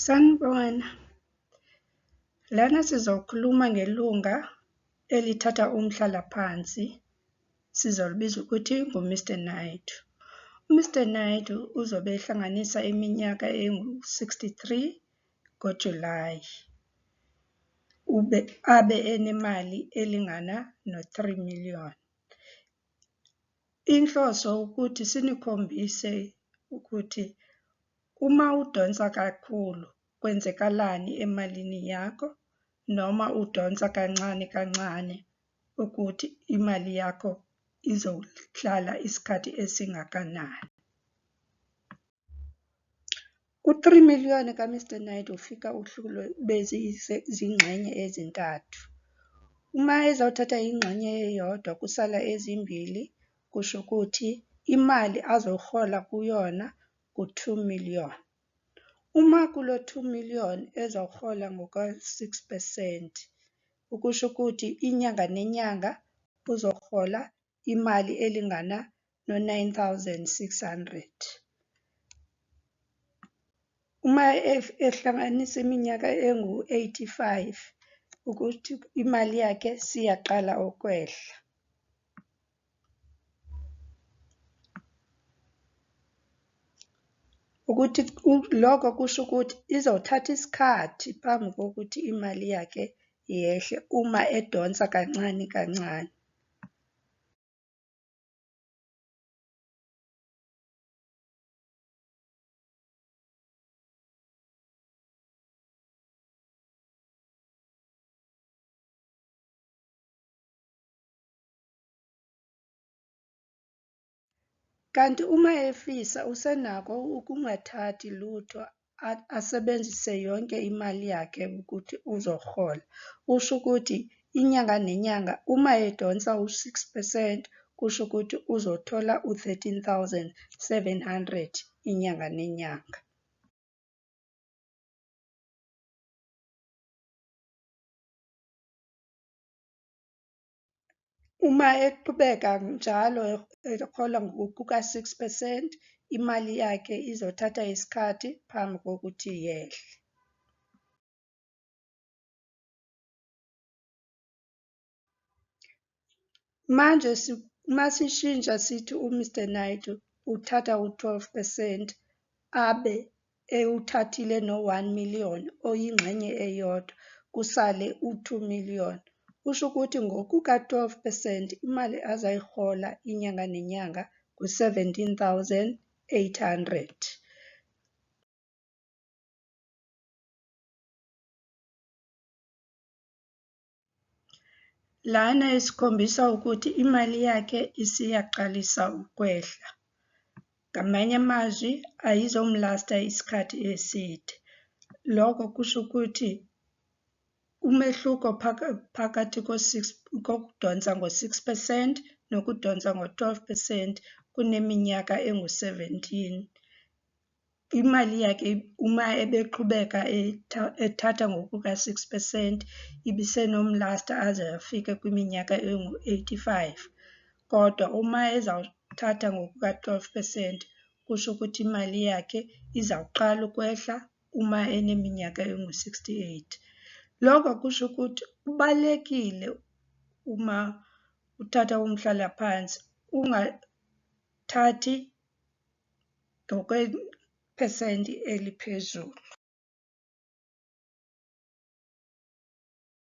Sanibona, lana sizokhuluma ngelunga elithatha umhlalaphansi sizolibiza ukuthi nguMr Naidoo. uMr Naidoo uzobe ehlanganisa iminyaka engu-63 ngoJulayi, abe enemali elingana no-3 million. Inhloso ukuthi sinikhombise ukuthi uma udonsa kakhulu kwenzekalani emalini yakho, noma udonsa kancane kancane ukuthi imali yakho izohlala isikhathi esingakanani. U-3 million kaMr Naidoo ufika uhlulwe bezingxenye ezintathu. Uma ezothatha ingxenye eyodwa kusala ezimbili, kusho ukuthi imali azohola kuyona ku-2 million. Uma kulo 2 million ezohola ngoka-6%, ukusho ukuthi inyanga nenyanga uzohola imali elingana no-9,600. Uma ehlanganisa iminyaka engu-85, ukuthi imali yakhe siyaqala ukwehla. Ukuthi lokho kusho ukuthi izothatha isikhathi phambi kokuthi imali yakhe yehle uma edonsa kancane kancane. Kanti uma efisa usenako ukungathathi lutho asebenzise yonke imali yakhe ukuthi uzohola. Usho ukuthi inyanga nenyanga uma edonsa u-6%, kusho ukuthi uzothola u-13,700 inyanga nenyanga. Uma eqhubeka njalo ehola ngokuka-6%, imali yakhe izothatha isikhathi phambi kokuthi yehle. Manje masishintsha sithi uMr Naidoo uthatha u-12%, abe ewuthathile no-1 million oyingxenye eyodwa, kusale u-2 million. Kusho ukuthi ngokuka-12% imali azayihola inyanga nenyanga ku-17,800. Lana isikhombisa ukuthi imali yakhe isiyaqalisa ukwehla. Ngamanye amazwi ayizomlasta isikhathi eside. Lokho kusho ukuthi umehluko phakathi kokudonsa ngo-6% nokudonsa ngo-12% kuneminyaka engu-17. Imali yakhe uma ebeqhubeka ethatha ngokuka-6%, ibisenomlasta aze afike kwiminyaka engu-85. Kodwa uma ezawuthatha ngokuka-12%, kusho ukuthi imali yakhe izawuqala ukwehla uma eneminyaka engu-68. Lokho kusho ukuthi kubalulekile uma uthatha umhlalaphansi ungathathi ngokwephesenti eliphezulu.